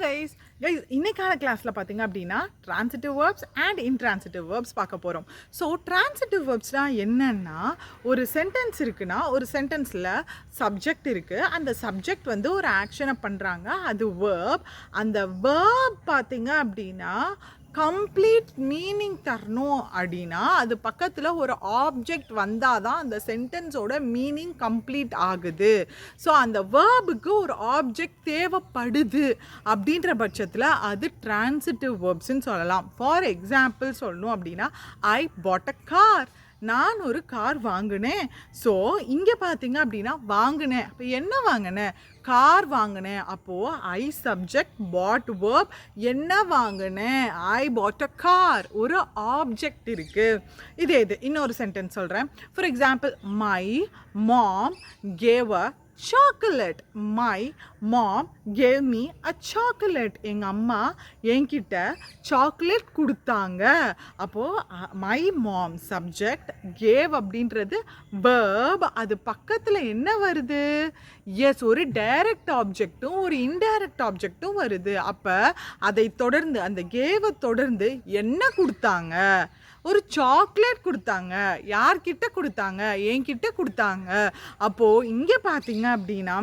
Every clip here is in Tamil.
guys இன்னைக்கான கிளாஸ்ல பாத்தீங்க அப்படினா transitive verbs and intransitive verbs பார்க்க போறோம். So transitive verbsனா என்னன்னா ஒரு சென்டென்ஸ் இருக்குனா ஒரு சென்டென்ஸ்ல சப்ஜெக்ட் இருக்கு. அந்த சப்ஜெக்ட் வந்து ஒரு ஆக்ஷனை பண்றாங்க. அது verb. அந்த verb பாத்தீங்க அப்படினா கம்ப்ளீட் மீனிங் தரணும் அப்படின்னா அது பக்கத்தில் ஒரு ஆப்ஜெக்ட் வந்தால் தான் அந்த சென்டென்ஸோட மீனிங் கம்ப்ளீட் ஆகுது. ஸோ அந்த வேர்புக்கு ஒரு ஆப்ஜெக்ட் தேவைப்படுது அப்படின்ற பட்சத்தில் அது டிரான்சிட்டிவ் வேர்ப்ஸ்ன்னு சொல்லலாம். ஃபார் எக்ஸாம்பிள் சொல்லணும் அப்படின்னா ஐ பாட் அ கார், நான் ஒரு கார் வாங்கினேன். ஸோ இங்கே பார்த்தீங்க அப்படின்னா வாங்கினேன், அப்போ என்ன வாங்கினேன்? கார் வாங்கினேன். அப்போது ஐ சப்ஜெக்ட் பாட் வேர்ப், என்ன வாங்கினேன்? ஐ பாட் அ கார், ஒரு ஆப்ஜெக்ட் இருக்குது. இது இன்னொரு சென்டென்ஸ் சொல்கிறேன். For example my mom gave a chocolate. My mom gave me a chocolate. எங்கள் அம்மா என்கிட்ட சாக்லேட் கொடுத்தாங்க. அப்போது மை மாம் சப்ஜெக்ட், கேவ் அப்படின்றது verb. அது பக்கத்தில் என்ன வருது? எஸ், ஒரு டைரக்ட் ஆப்ஜெக்டும் ஒரு இன்டைரக்ட் ஆப்ஜெக்டும் வருது. அப்போ அதை தொடர்ந்து அந்த கேவை தொடர்ந்து என்ன கொடுத்தாங்க? ஒரு சாக்லேட் கொடுத்தாங்க. யார்கிட்ட கொடுத்தாங்க? என்கிட்ட கொடுத்தாங்க. அப்போது இங்கே பார்த்தீங்க அப்படின்னா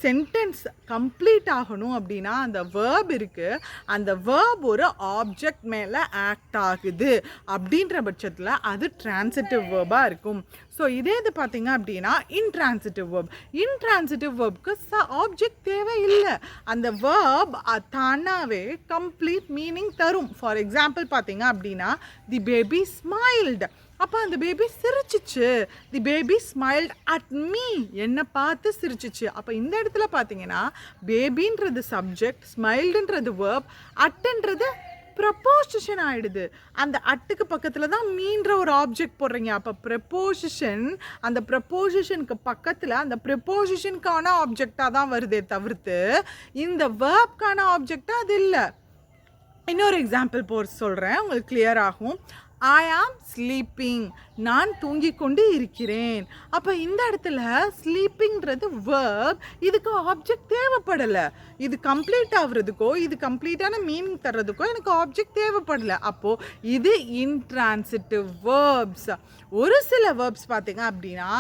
சென்டென்ஸ் கம்ப்ளீட் ஆகணும் அப்படின்னா அந்த வேர்ப் இருக்குது. அந்த வேர்ப் ஒரு ஆப்ஜெக்ட் மேலே ஆக்ட் ஆகுது அப்படின்ற பட்சத்தில் அது டிரான்சிட்டிவ் வேர்பாக இருக்கும். ஸோ இது பார்த்தீங்க அப்படின்னா இன்ட்ரான்சிட்டிவ் வேர்ப். இன்ட்ரான்சிட்டிவ் வேர்புக்கு ஆப்ஜெக்ட் தேவை இல்லை. அந்த வேர்ப் தானாகவே கம்ப்ளீட் மீனிங் தரும். ஃபார் எக்ஸாம்பிள் பார்த்தீங்க அப்படின்னா தி பேபி ஸ்மைல்டு, அப்போ அந்த பேபி சிரிச்சிச்சு. The baby smiled at me, என்னை பார்த்து சிரிச்சிச்சு. அப்போ இந்த இடத்துல பார்த்தீங்கன்னா பேபின்றது சப்ஜெக்ட், ஸ்மைல்டுன்றது வேர்ப், அட்டுன்றது ப்ரப்போசிஷன் ஆகிடுது. அந்த அட்டுக்கு பக்கத்தில் தான் மீன்ற ஒரு ஆப்ஜெக்ட் போடுறீங்க. அப்போ ப்ரப்போசிஷன், அந்த ப்ரப்போசிஷனுக்கு பக்கத்தில் அந்த ப்ரப்போசிஷனுக்கான ஆப்ஜெக்டாக தான் வருதே தவிர்த்து இந்த வேர்ப்கான ஆப்ஜெக்டாக அது இல்லை. இன்னொரு எக்ஸாம்பிள் சொல்கிறேன், உங்களுக்கு கிளியர் ஆகும். ஐ ஆம் ஸ்லீப்பிங், நான் தூங்கிக் கொண்டு இருக்கிறேன். அப்போ இந்த இடத்துல ஸ்லீப்பிங்கிறது வேர்ப், இதுக்கு ஆப்ஜெக்ட் தேவைப்படலை. இது கம்ப்ளீட் ஆகுறதுக்கோ இது கம்ப்ளீட்டான மீனிங் தர்றதுக்கோ எனக்கு ஆப்ஜெக்ட் தேவைப்படலை. அப்போது இது இன்ட்ரான்சிட்டிவ் வேர்ப்ஸ். ஒரு சில வேர்ப்ஸ் பார்த்தீங்க அப்படின்னா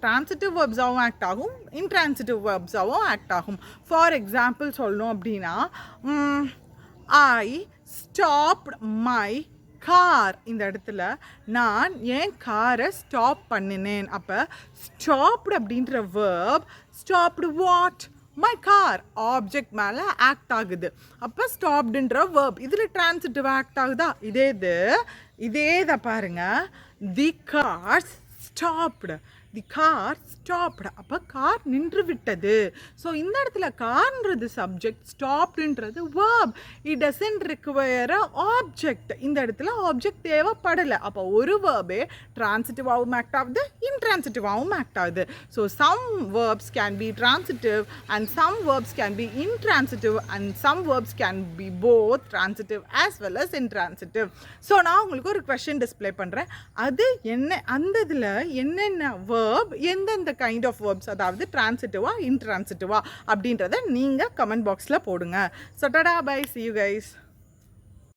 டிரான்சிட்டிவ் வேர்ப்ஸாகவும் ஆக்ட் ஆகும், இன்ட்ரான்சிட்டிவ் வேர்ப்ஸாகவும் ஆக்ட் ஆகும். ஃபார் எக்ஸாம்பிள் சொல்லணும் அப்படின்னா ஐ ஸ்டாப்ட் மை கார், இந்த இடத்துல நான் என் காரை ஸ்டாப் பண்ணினேன். அப்போ ஸ்டாப்டு அப்படின்ற verb stopped what? My car, object மேலே ஆக்ட் ஆகுது. அப்போ ஸ்டாப்டுன்ற வேர்ப் இதில் டிரான்சிட்டிவ் ஆக்ட் ஆகுதா? இதே பாருங்க, the car stopped, the car stopped, அப்போ கார் நின்று விட்டது. ஸோ இந்த இடத்துல கார்ன்றது சப்ஜெக்ட், ஸ்டாப்டுன்றது verb. It doesn't require a object. இந்த இடத்துல ஆப்ஜெக்ட் தேவைப்படலை. அப்போ ஒரு வேர்பே டிரான்சிட்டிவாகவும் ஆக்ட் ஆகுது, இன்ட்ரான்சிட்டிவாகவும் ஆக்ட் ஆகுது. So some verbs can be transitive and some verbs can be intransitive and some verbs can be both transitive as well as intransitive. So நான் உங்களுக்கு ஒரு கொஷின் டிஸ்பிளே பண்ணுறேன். அது என்ன, அந்த இதில் என்னென்ன வேர்ப், எந்தெந்த கைண்ட் ஆஃப் வேர்ப்ஸ், அதாவது டிரான்சிட்டிவா இன்ட்ரான்சிட்டிவா அப்படின்றத நீங்கள் கமெண்ட் பாக்ஸில் போடுங்க. ஸோ டடா, பை, see you guys.